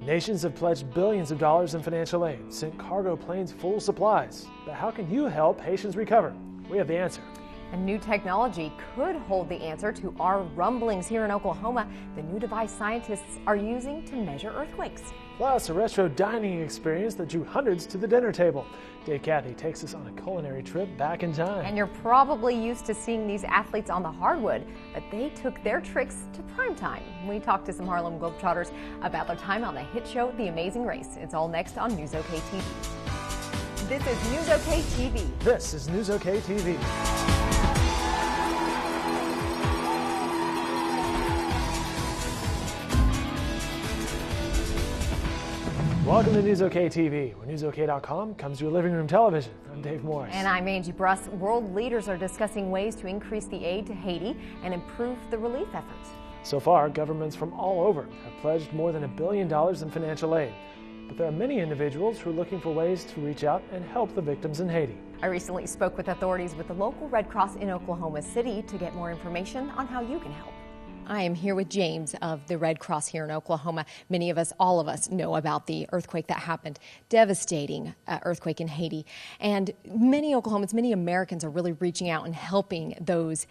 Nations have pledged billions of dollars in financial aid, sent cargo planes full of supplies. But how can you help Haitians recover? We have the answer. And new technology could hold the answer to our rumblings here in Oklahoma. The new device scientists are using to measure earthquakes. Plus, a retro dining experience that drew hundreds to the dinner table. Dave Cathy takes us on a culinary trip back in time. And you're probably used to seeing these athletes on the hardwood, but they took their tricks to prime time. We talked to some Harlem Globetrotters about their time on the hit show The Amazing Race. It's all next on News OK TV. This is News OK TV. This is News OK TV. Welcome to News OK TV, where NewsOK.com comes to your living room television. I'm Dave Morris. And I'm Angie Bruss. World leaders are discussing ways to increase the aid to Haiti and improve the relief efforts. So far, governments from all over have pledged more than $1 billion in financial aid. But there are many individuals who are looking for ways to reach out and help the victims in Haiti. I recently spoke with authorities with the local Red Cross in Oklahoma City to get more information on how you can help. I am here with James of the Red Cross here in Oklahoma. Many of us, all of us, know about the earthquake that happened, devastating earthquake in Haiti. And many Oklahomans, many Americans are really reaching out and helping those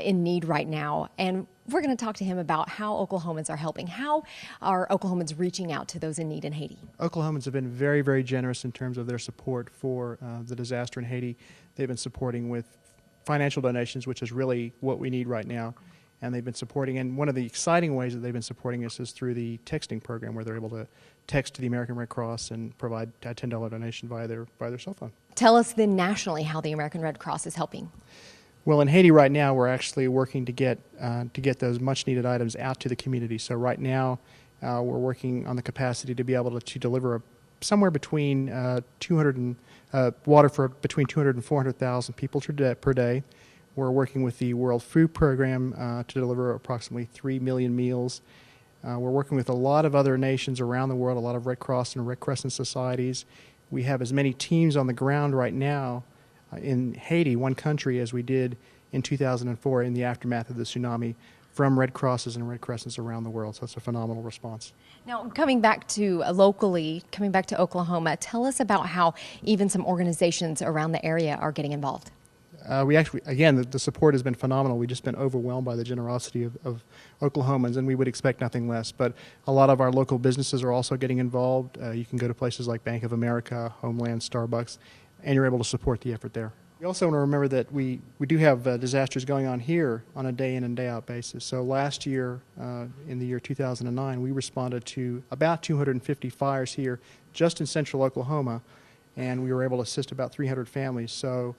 in need right now. And we're going to talk to him about how Oklahomans are helping. How are Oklahomans reaching out to those in need in Haiti? Oklahomans have been very, very generous in terms of their support for the disaster in Haiti. They've been supporting with financial donations, which is really what we need right now. And they've been supporting, and one of the exciting ways that they've been supporting us is through the texting program, where they're able to text to the American Red Cross and provide a $10 donation via their cell phone. Tell us then nationally how the American Red Cross is helping. Well, in Haiti right now, we're actually working to get those much-needed items out to the community. So right now, we're working on the capacity to be able to deliver somewhere between water for between 200 and 400,000 people per day. We're working with the World Food Program to deliver approximately 3 million meals. We're working with a lot of other nations around the world, a lot of Red Cross and Red Crescent societies. We have as many teams on the ground right now in Haiti, one country, as we did in 2004 in the aftermath of the tsunami, from Red Crosses and Red Crescents around the world. So it's a phenomenal response. Now, coming back to Oklahoma, tell us about how even some organizations around the area are getting involved. The support has been phenomenal. We've just been overwhelmed by the generosity of Oklahomans, and we would expect nothing less. But a lot of our local businesses are also getting involved. You can go to places like Bank of America, Homeland, Starbucks, and you're able to support the effort there. We also want to remember that we do have disasters going on here on a day in and day out basis. So last year, in the year 2009, we responded to about 250 fires here just in central Oklahoma, and we were able to assist about 300 families. So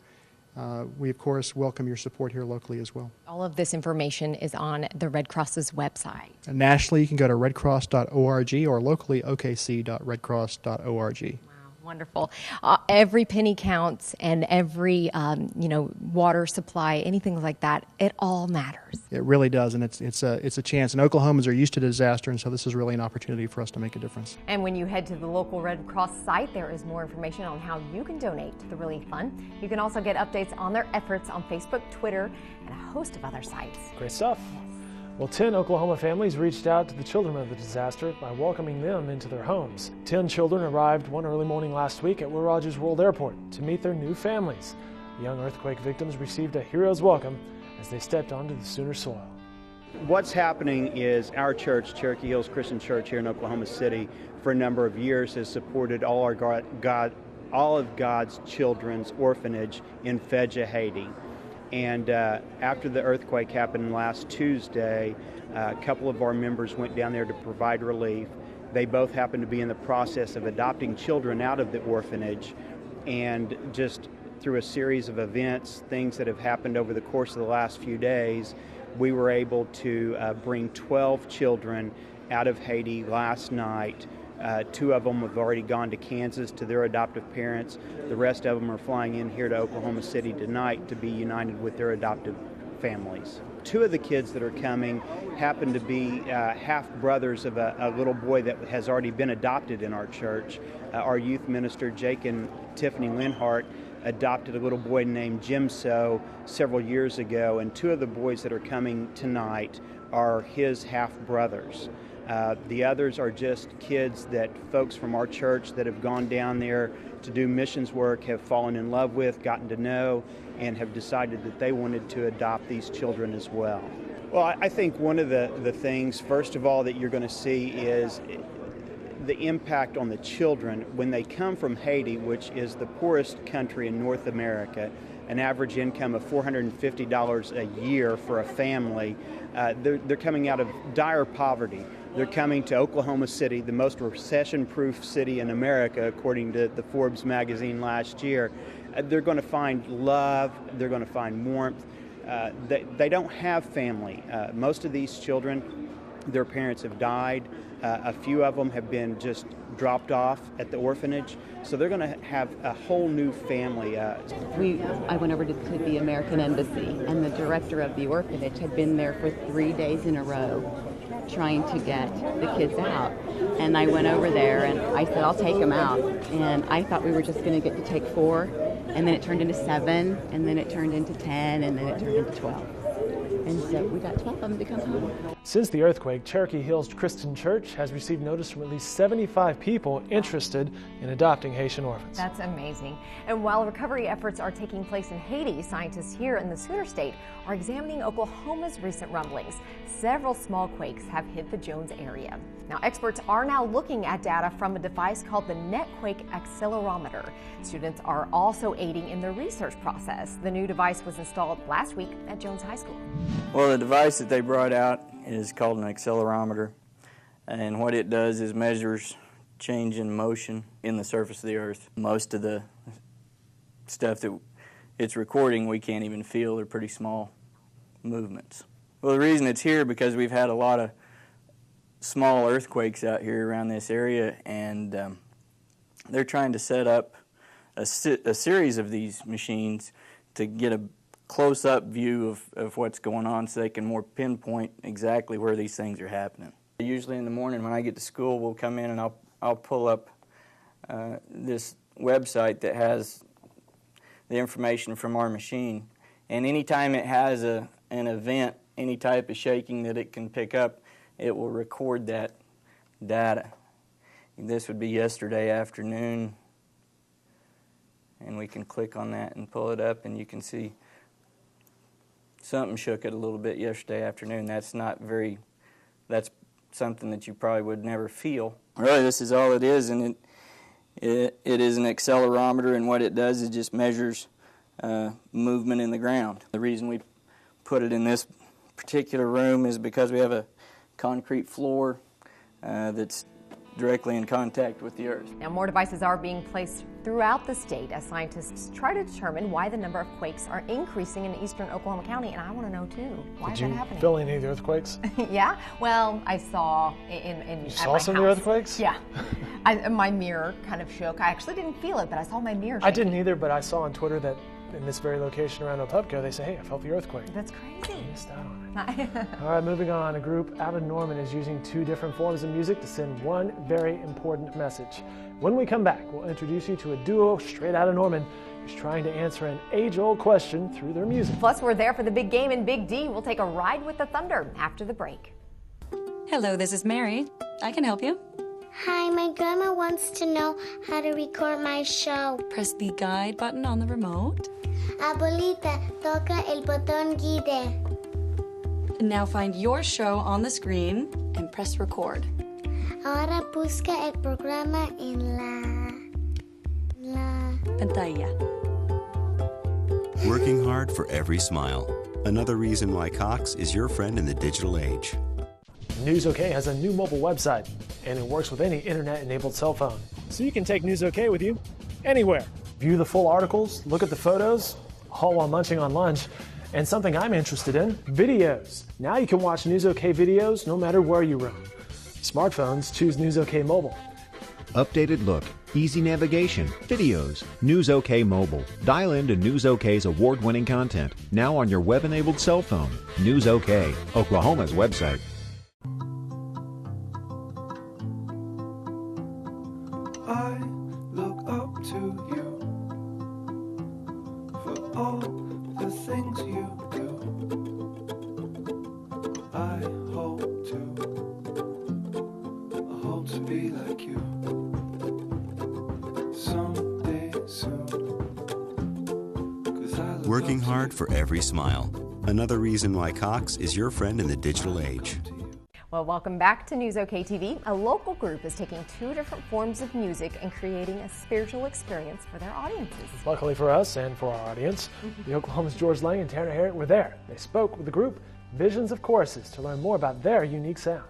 we, of course, welcome your support here locally as well. All of this information is on the Red Cross's website. And nationally, you can go to redcross.org or locally okc.redcross.org. Wonderful. Every penny counts, and every water supply, anything like that, it all matters. It really does, and it's a chance. And Oklahomans are used to disaster, and so this is really an opportunity for us to make a difference. And when you head to the local Red Cross site, there is more information on how you can donate to the Relief Fund. You can also get updates on their efforts on Facebook, Twitter, and a host of other sites. Great stuff. Well, 10 Oklahoma families reached out to the children of the disaster by welcoming them into their homes. 10 children arrived one early morning last week at Will Rogers World Airport to meet their new families. The young earthquake victims received a hero's welcome as they stepped onto the Sooner soil. What's happening is our church, Cherokee Hills Christian Church here in Oklahoma City, for a number of years has supported all of God's children's orphanage in Fedja, Haiti. And after the earthquake happened last Tuesday, a couple of our members went down there to provide relief. They both happened to be in the process of adopting children out of the orphanage, and just through a series of events, things that have happened over the course of the last few days, we were able to bring 12 children out of Haiti last night. 2 of them have already gone to Kansas to their adoptive parents. The rest of them are flying in here to Oklahoma City tonight to be united with their adoptive families. 2 of the kids that are coming happen to be half-brothers of a little boy that has already been adopted in our church. Our youth minister, Jake and Tiffany Linhart, adopted a little boy named Jim So several years ago, and 2 of the boys that are coming tonight are his half-brothers. The others are just kids that folks from our church that have gone down there to do missions work have fallen in love with, gotten to know, and have decided that they wanted to adopt these children as well. Well, I think one of the things, first of all, that you're going to see is the impact on the children when they come from Haiti, which is the poorest country in North America, an average income of $450 a year for a family. They're coming out of dire poverty. They're coming to Oklahoma City, the most recession-proof city in America, according to the Forbes magazine last year. They're going to find love. They're going to find warmth. They don't have family. Most of these children, their parents have died. A few of them have been just dropped off at the orphanage. So they're going to have a whole new family. I went over to the American Embassy, and the director of the orphanage had been there for 3 days in a row trying to get the kids out. And I went over there and I said, I'll take them out. And I thought we were just going to get to take 4, and then it turned into 7, and then it turned into 10, and then it turned into 12. And so we got 12 of them to come home. Since the earthquake, Cherokee Hills Christian Church has received notice from at least 75 people interested in adopting Haitian orphans. That's amazing. And while recovery efforts are taking place in Haiti, scientists here in the Sooner State are examining Oklahoma's recent rumblings. Several small quakes have hit the Jones area. Now, experts are now looking at data from a device called the Netquake Accelerometer. Students are also aiding in the research process. The new device was installed last week at Jones High School. Well, the device that they brought out is called an accelerometer, and what it does is measures change in motion in the surface of the earth. Most of the stuff that it's recording we can't even feel. They're pretty small movements. Well, the reason it's here because we've had a lot of small earthquakes out here around this area, and they're trying to set up a series of these machines to get a close-up view of what's going on so they can more pinpoint exactly where these things are happening. Usually in the morning when I get to school, we'll come in and I'll pull up this website that has the information from our machine, and anytime it has an event, any type of shaking that it can pick up, it will record that data. This would be yesterday afternoon, and we can click on that and pull it up, and you can see something shook it a little bit yesterday afternoon. That's something that you probably would never feel. Really, this is all it is, and it is an accelerometer, and what it does is just measures movement in the ground. The reason we put it in this particular room is because we have a concrete floor that's directly in contact with the earth. Now, more devices are being placed throughout the state as scientists try to determine why the number of quakes are increasing in eastern Oklahoma County, and I want to know too. Why is that happening? Did you feel any of the earthquakes? Yeah, well, I saw You saw some of the earthquakes? Yeah. My mirror kind of shook. I actually didn't feel it, but I saw my mirror shaking. I didn't either, but I saw on Twitter that in this very location around Opubco, they say, hey, I felt the earthquake. That's crazy. I missed out on it. All right, moving on. A group out of Norman is using 2 different forms of music to send one very important message. When we come back, we'll introduce you to a duo straight out of Norman who's trying to answer an age-old question through their music. Plus, we're there for the big game in Big D. We'll take a ride with the Thunder after the break. Hello, this is Mary. I can help you. Hi, my grandma wants to know how to record my show. Press the guide button on the remote. Abuelita, toca el botón guide. Now find your show on the screen and press record. Ahora busca el programa en la Pantalla. Working hard for every smile. Another reason why Cox is your friend in the digital age. News OK has a new mobile website, and it works with any internet-enabled cell phone. So you can take News OK with you anywhere. View the full articles, look at the photos, all while munching on lunch. And something I'm interested in, videos. Now you can watch News OK videos no matter where you roam. Smartphones, choose News OK Mobile. Updated look, easy navigation, videos, News OK Mobile. Dial into News OK's award-winning content, now on your web-enabled cell phone. News OK, Oklahoma's website. I look up to you for all the things you do. I hope to working hard for every smile. Another reason why Cox is your friend in the digital age. Well, welcome back to News OK TV. A local group is taking two different forms of music and creating a spiritual experience for their audiences. Luckily for us and for our audience, the Oklahoma's George Lang and Tanner Harriet were there. They spoke with the group Visions of Choruses to learn more about their unique sound.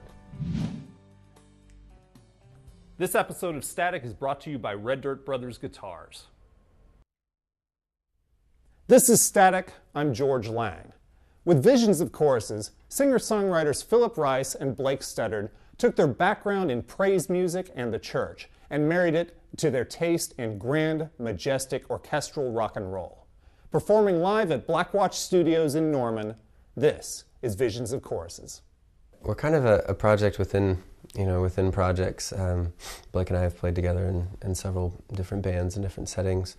This episode of Static is brought to you by Red Dirt Brothers Guitars. This is Static. I'm George Lang. With Visions of Choruses, singer-songwriters Philip Rice and Blake Studdard took their background in praise music and the church and married it to their taste in grand, majestic orchestral rock and roll. Performing live at Blackwatch Studios in Norman, this is Visions of Choruses. We're kind of a project within projects. Blake and I have played together in several different bands in different settings,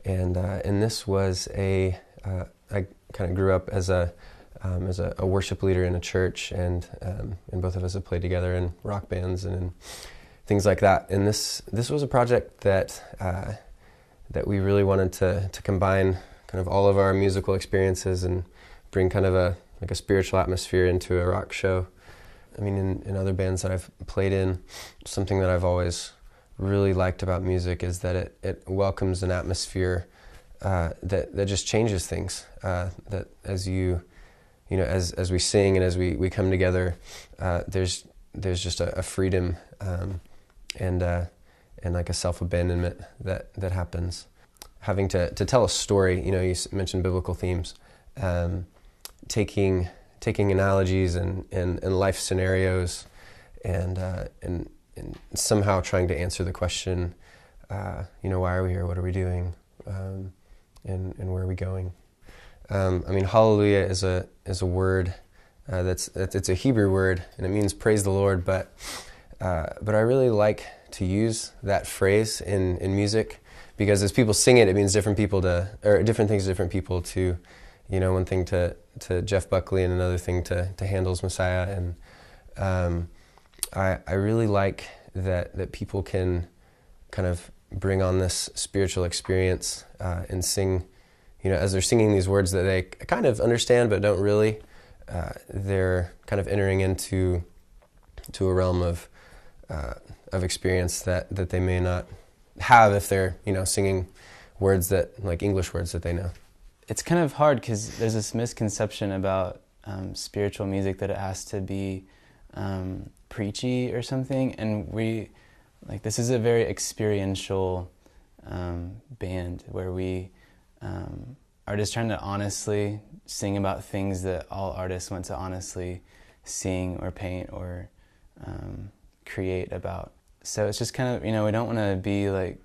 and this was I kind of grew up as a worship leader in a church, and both of us have played together in rock bands and in things like that. And this was a project that we really wanted to combine kind of all of our musical experiences and bring kind of a spiritual atmosphere into a rock show. I mean, in other bands that I've played in, something that I've always really liked about music is that it welcomes an atmosphere that just changes things. That as as we sing and as we come together, there's just a freedom and like a self-abandonment that happens. Having to tell a story, you mentioned biblical themes, taking analogies and life scenarios, and somehow trying to answer the question, why are we here? What are we doing? And where are we going? I mean, hallelujah is a word it's a Hebrew word, and it means praise the Lord. But I really like to use that phrase in music, because as people sing it, it means different things to different people. To one thing to Jeff Buckley, and another thing to Handel's Messiah. And I really like that people can kind of bring on this spiritual experience and sing, as they're singing these words that they kind of understand but don't really. They're kind of entering into a realm of experience that they may not have if they're singing words like English words that they know. It's kind of hard because there's this misconception about spiritual music that it has to be preachy or something, and this is a very experiential band where we are just trying to honestly sing about things that all artists want to honestly sing or paint or create about. So it's just kind of, we don't want to be like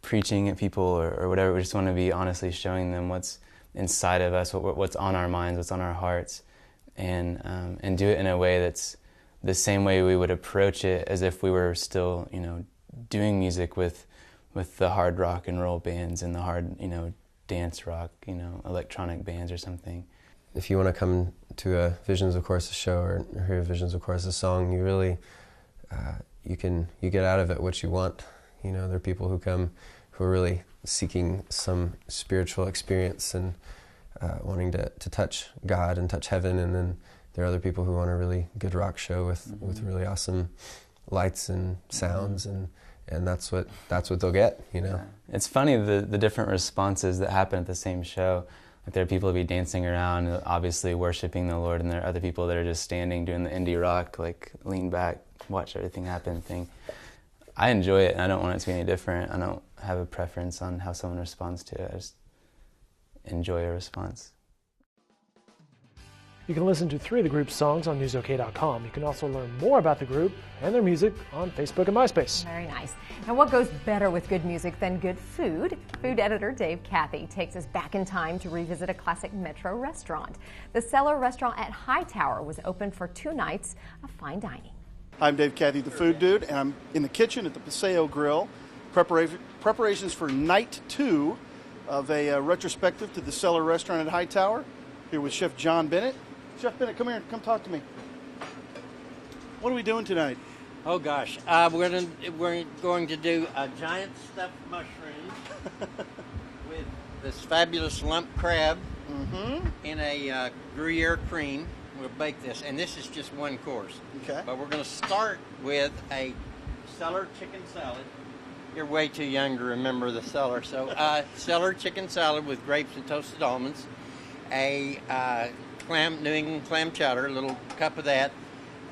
preaching at people or whatever. We just want to be honestly showing them what's inside of us, what's on our minds, what's on our hearts, and do it in a way that's the same way we would approach it as if we were still, doing music with the hard rock and roll bands and the hard, dance rock, electronic bands or something. If you want to come to a Visions of Choruses show or hear a Visions of Choruses song, you really, you get out of it what you want. There are people who come who are really seeking some spiritual experience and wanting to touch God and touch heaven, and then there are other people who want a really good rock show with really awesome lights and sounds, and that's what they'll get. Yeah. It's funny the different responses that happen at the same show. Like, there are people who be dancing around, obviously worshiping the Lord, and there are other people that are just standing doing the indie rock, like lean back, watch everything happen thing. I enjoy it, and I don't want it to be any different. I don't have a preference on how someone responds to it. I just enjoy a response. You can listen to 3 of the group's songs on newsok.com. You can also learn more about the group and their music on Facebook and MySpace. Very nice. Now, what goes better with good music than good food? Food editor Dave Cathy takes us back in time to revisit a classic Metro restaurant. The Cellar Restaurant at Hightower was open for 2 nights of fine dining. I'm Dave Cathy, the food dude, and I'm in the kitchen at the Paseo Grill. Preparations for night 2 of a retrospective to the Cellar Restaurant at Hightower. Here with Chef John Bennett. Chef Bennett, come here. Come talk to me. What are we doing tonight? Oh, gosh. We're going to do a giant stuffed mushroom this fabulous lump crab in a Gruyere cream. We'll bake this, and this is just one course. Okay. But we're going to start with a Cellar chicken salad. You're way too young to remember the Cellar. So Cellar chicken salad with grapes and toasted almonds, a New England clam chowder, a little cup of that,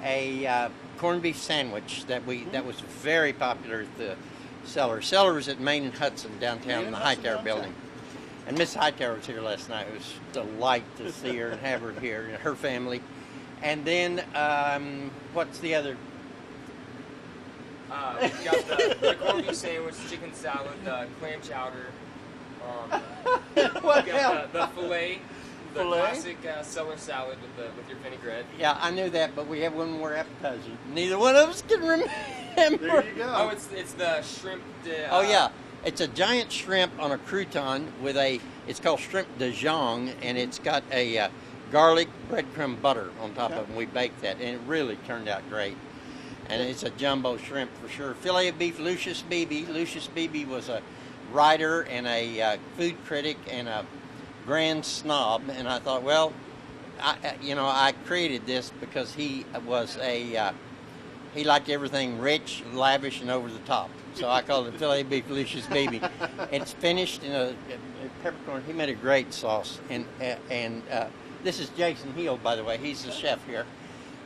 a corned beef sandwich that was very popular at the Cellar. Cellar was at Main and Hudson downtown in the Hightower building. And Miss Hightower was here last night. It was a delight to see her and have her here and her family. And then, what's the other? We've got the corned beef sandwich, chicken salad, the clam chowder. What we've got the filet, the classic Cellar salad with your vinaigrette. Yeah, I knew that, but we have one more appetizer. Neither one of us can remember. There you go. Oh, it's the shrimp. Oh yeah. It's a giant shrimp on a crouton with it's called shrimp de Dijon, and it's got a garlic breadcrumb butter on top of it. We baked that, and it really turned out great. And it's a jumbo shrimp for sure. Filet of beef, Lucius Beebe. Lucius Beebe was a writer and a food critic and a grand snob, and I thought, well, I created this because he was he liked everything rich, lavish, and over the top. So I called it filet beef Lucius Beebe. It's finished in a peppercorn. He made a great sauce. And this is Jason Heel, by the way. He's the chef here.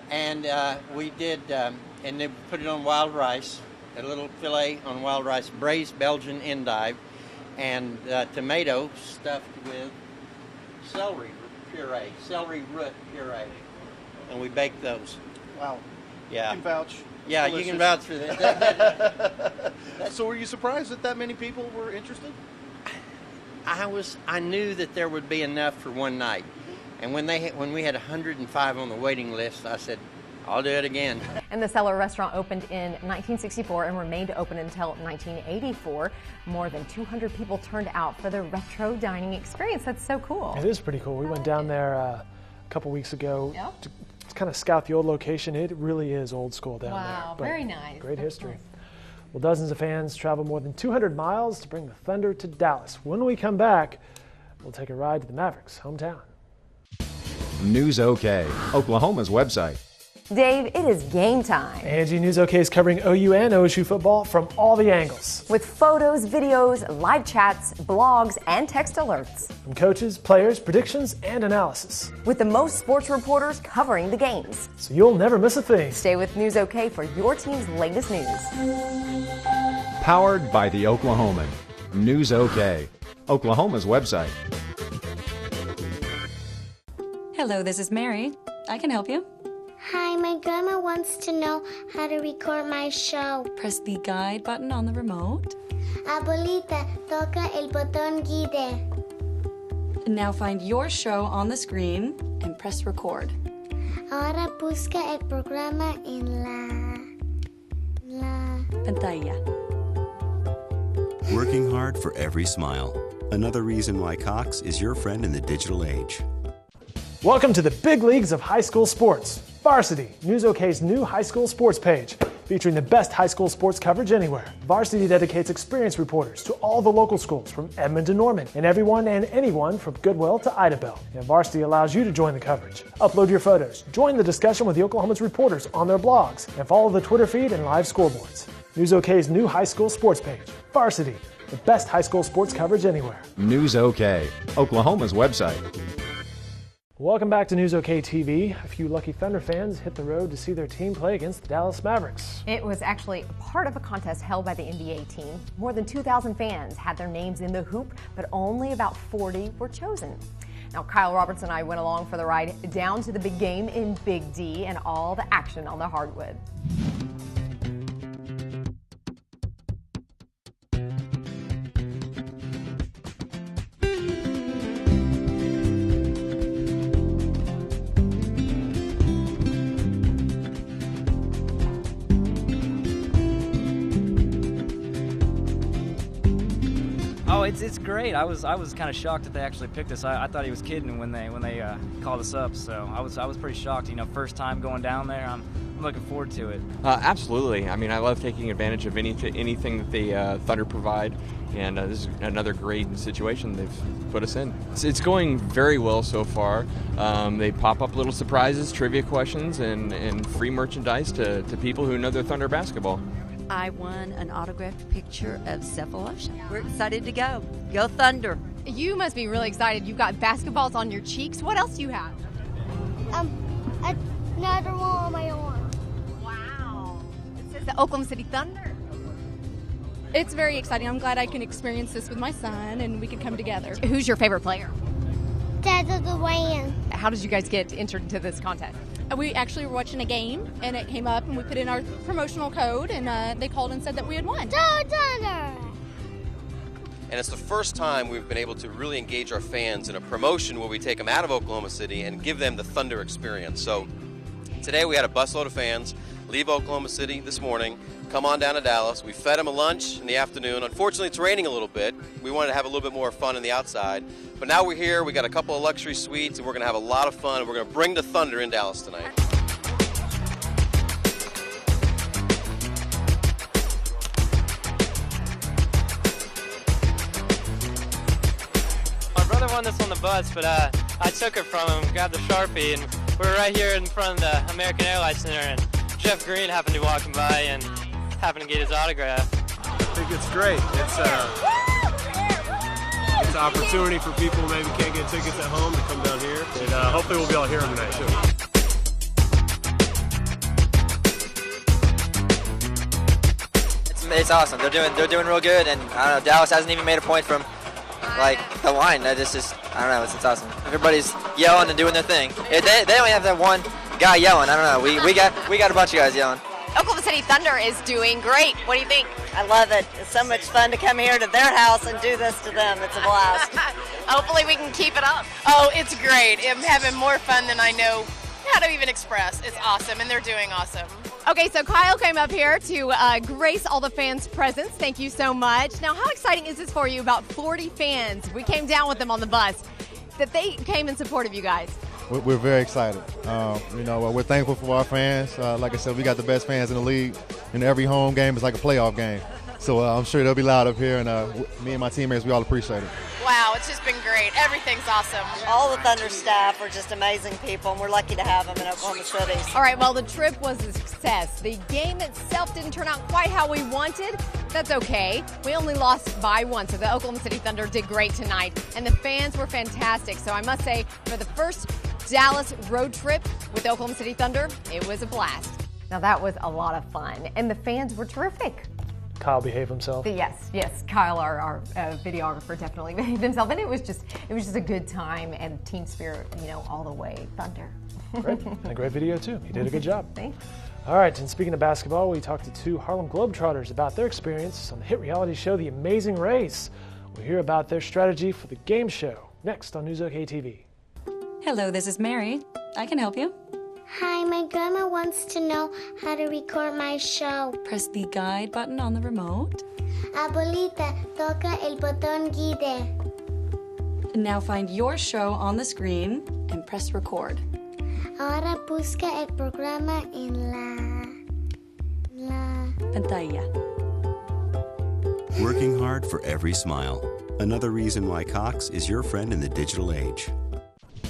And we did, and then put it on wild rice, a little filet on wild rice, braised Belgian endive, and tomato stuffed with celery root puree. And we baked those. Wow. Yeah. You can vouch. Yeah, Delicious. you can vouch for that. So were you surprised that many people were interested? I knew that there would be enough for one night. And when we had 105 on the waiting list, I said, I'll do it again. And the Cellar restaurant opened in 1964 and remained open until 1984. More than 200 people turned out for the retro dining experience. That's so cool. It is pretty cool. We went down there a couple weeks ago to kind of scout the old location. It really is old school down there. Wow, very nice. Great history. Well, dozens of fans traveled more than 200 miles to bring the Thunder to Dallas. When we come back, we'll take a ride to the Mavericks' hometown. News OK, Oklahoma's website. Dave, it is game time. ANG News OK is covering OU and OSU football from all the angles. With photos, videos, live chats, blogs, and text alerts. From coaches, players, predictions, and analysis. With the most sports reporters covering the games. So you'll never miss a thing. Stay with News OK for your team's latest news. Powered by the Oklahoman. News OK, Oklahoma's website. Hello, this is Mary. I can help you. Hi, my grandma wants to know how to record my show. Press the guide button on the remote. Abuelita, toca el botón guide. Now find your show on the screen and press record. Ahora busca el programa en la pantalla. Working hard for every smile. Another reason why Cox is your friend in the digital age. Welcome to the big leagues of high school sports. Varsity, News OK's new high school sports page, featuring the best high school sports coverage anywhere. Varsity dedicates experienced reporters to all the local schools from Edmond to Norman, and everyone and anyone from Goodwill to Idabel. And Varsity allows you to join the coverage. Upload your photos, join the discussion with the Oklahoma's reporters on their blogs, and follow the Twitter feed and live scoreboards. News OK's new high school sports page, Varsity, the best high school sports coverage anywhere. News OK, Oklahoma's website. Welcome back to News OK TV. A few lucky Thunder fans hit the road to see their team play against the Dallas Mavericks. It was actually part of a contest held by the NBA team. More than 2,000 fans had their names in the hoop, but only about 40 were chosen. Now, Kyle Roberts and I went along for the ride down to the big game in Big D and all the action on the hardwood. Oh, it's great. I was kind of shocked that they actually picked us. I thought he was kidding when they called us up. So I was pretty shocked. You know, first time going down there. I'm looking forward to it. Absolutely. I mean, I love taking advantage of anything that the Thunder provide. and this is another great situation they've put us in. It's going very well so far. They pop up little surprises, trivia questions, and free merchandise to people who know their Thunder basketball. I won an autographed picture of Cephalosha. We're excited to go. Go Thunder. You must be really excited. You've got basketballs on your cheeks. What else do you have? Another one on my arm. Wow. It says the Oklahoma City Thunder. It's very exciting. I'm glad I can experience this with my son and we can come together. Who's your favorite player? Dad Dwayne. How did you guys get entered into this contest? We actually were watching a game and it came up and we put in our promotional code and they called and said that we had won. Thunder! And it's the first time we've been able to really engage our fans in a promotion where we take them out of Oklahoma City and give them the Thunder experience. So today we had a busload of fans leave Oklahoma City this morning, come on down to Dallas. We fed them a lunch in the afternoon. Unfortunately, it's raining a little bit. We wanted to have a little bit more fun in the outside. But now we're here. We got a couple of luxury suites, and we're going to have a lot of fun. We're going to bring the Thunder in Dallas tonight. My brother won this on the bus, but I took it from him, grabbed the Sharpie, and we were right here in front of the American Airlines Center, and Jeff Green happened to be walking by and happened to get his autograph. I think it's great. It's an opportunity for people who maybe can't get tickets at home to come down here, and hopefully we'll be able to hear them tonight too. It's awesome. They're doing real good, and I don't know. Dallas hasn't even made a point from like the line. That just I don't know. It's awesome. Everybody's yelling and doing their thing. They only have that one guy yelling. I don't know. We got a bunch of guys yelling. Oklahoma City Thunder is doing great. What do you think? I love it. It's so much fun to come here to their house and do this to them. It's a blast. Hopefully we can keep it up. Oh, it's great. I'm having more fun than I know how to even express. It's awesome, and they're doing awesome. Okay, so Kyle came up here to grace all the fans' presence. Thank you so much. Now, how exciting is this for you? About 40 fans. We came down with them on the bus. That they came in support of you guys. We're very excited. We're thankful for our fans. Like I said, we got the best fans in the league, and every home game is like a playoff game. So I'm sure they'll be loud up here, and me and my teammates, we all appreciate it. Wow, it's just been great. Everything's awesome. All the Thunder staff are just amazing people, and we're lucky to have them in Oklahoma City. All right, well, the trip was a success. The game itself didn't turn out quite how we wanted. That's okay. We only lost by one, so the Oklahoma City Thunder did great tonight, and the fans were fantastic. So I must say, for the first Dallas road trip with the Oklahoma City Thunder, it was a blast. Now, that was a lot of fun, and the fans were terrific. Kyle behaved himself. Yes. Kyle, our videographer, definitely behaved himself, and it was just a good time and team spirit, all the way. Thunder. Great, and a great video too. He did a good job. Thanks. All right, and speaking of basketball, we talked to two Harlem Globetrotters about their experience on the hit reality show The Amazing Race. We'll hear about their strategy for the game show next on News OK TV. Hello, this is Mary. I can help you. Hi, my grandma wants to know how to record my show. Press the guide button on the remote. Abuelita, toca el botón guide. Now find your show on the screen and press record. Ahora busca el programa en la pantalla. Working hard for every smile. Another reason why Cox is your friend in the digital age.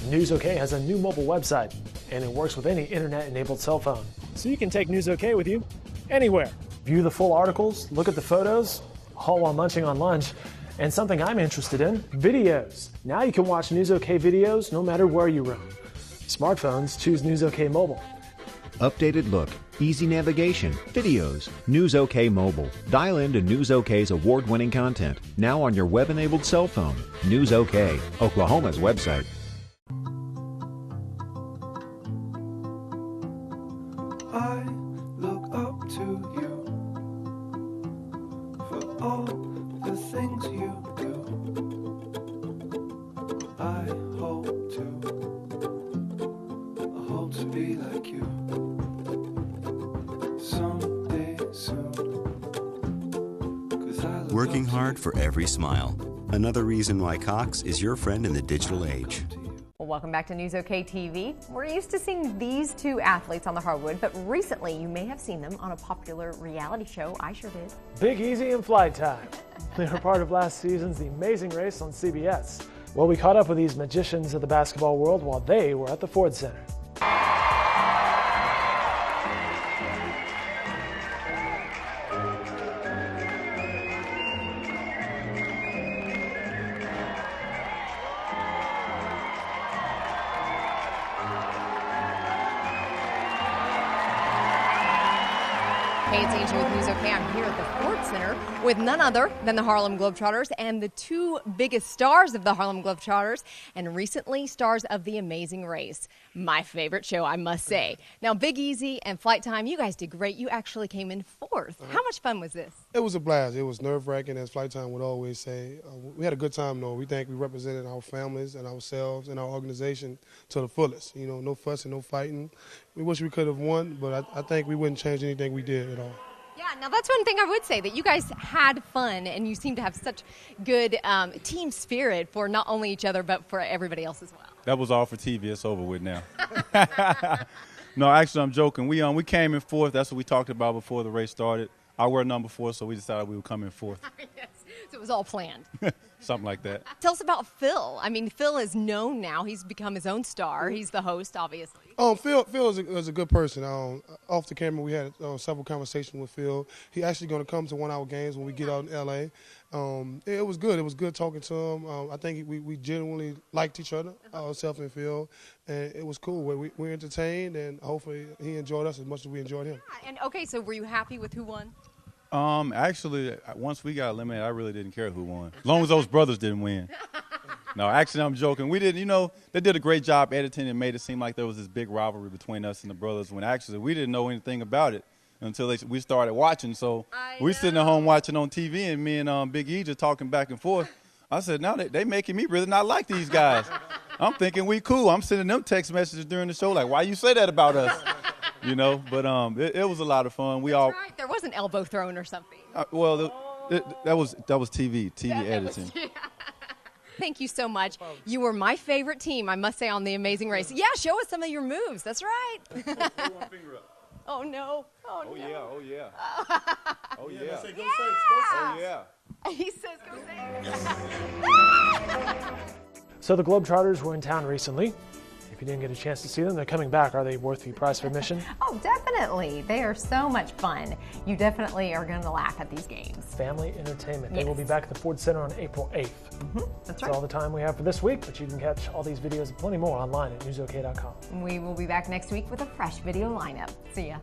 News OK has a new mobile website, and it works with any internet-enabled cell phone. So you can take News OK with you anywhere. View the full articles, look at the photos, all while munching on lunch. And something I'm interested in, videos. Now you can watch News OK videos no matter where you roam. Smartphones, choose News OK Mobile. Updated look, easy navigation, videos, News OK Mobile. Dial into News OK's award-winning content, now on your web-enabled cell phone. News OK, Oklahoma's website. I look up to you for all the things you do. I hope to be like you someday soon. Working hard for every smile. Another reason why Cox is your friend in the digital age. Well, Welcome back to News OK TV. We're used to seeing these two athletes on the hardwood, but recently you may have seen them on a popular reality show. I sure did. Big Easy and Flight Time. They were part of last season's The Amazing Race on CBS. Well, we caught up with these magicians of the basketball world while they were at the Ford Center. Hey, it's Angie with News OK. I'm here at the Ford Center with none other than the Harlem Globetrotters and the two biggest stars of the Harlem Globetrotters and recently stars of The Amazing Race. My favorite show, I must say. Now, Big Easy and Flight Time, you guys did great. You actually came in fourth. How much fun was this? It was a blast. It was nerve-wracking, as Flight Time would always say. We had a good time, though. We think we represented our families and ourselves and our organization to the fullest. You know, no fussing, no fighting. We wish we could have won, but I think we wouldn't change anything we did at all. Yeah, now that's one thing I would say, that you guys had fun and you seem to have such good team spirit for not only each other but for everybody else as well. That was all for TV. It's over with now. No, actually, I'm joking. We came in fourth. That's what we talked about before the race started. I wear number 4, so we decided we would come in fourth. Yes, so it was all planned. Something like that. Tell us about Phil. I mean, Phil is known now. He's become his own star. He's the host, obviously. Phil is a good person. Off the camera, we had several conversations with Phil. He's actually going to come to one of our games when we get out in L.A. It was good. It was good talking to him. I think we genuinely liked each other, ourselves and Phil, and it was cool. We were entertained, and hopefully he enjoyed us as much as we enjoyed him. Yeah, and okay, so were you happy with who won? Actually, once we got eliminated, I really didn't care who won, as long as those brothers didn't win. No, actually, I'm joking. We didn't, they did a great job editing and made it seem like there was this big rivalry between us and the brothers, when actually we didn't know anything about it until we started watching. So we sitting at home watching on TV, and me and Big E just talking back and forth. I said, now they making me really not like these guys. I'm thinking we cool. I'm sending them text messages during the show like, why you say that about us? But it was a lot of fun. Right. There was an elbow thrown or something. That was TV editing. Thank you so much. You were my favorite team, I must say, on The Amazing Race. Yeah, show us some of your moves. That's right. Oh, no. Oh, no. Yeah. Oh, yeah. Oh, yeah. Yes. Oh, yeah. He says go say. So the Globetrotters were in town recently. If you didn't get a chance to see them, they're coming back. Are they worth the price of admission? Oh, definitely. They are so much fun. You definitely are going to laugh at these games. Family entertainment. Yes. They will be back at the Ford Center on April 8th. That's all the time we have for this week, but you can catch all these videos and plenty more online at newsok.com. We will be back next week with a fresh video lineup. See ya.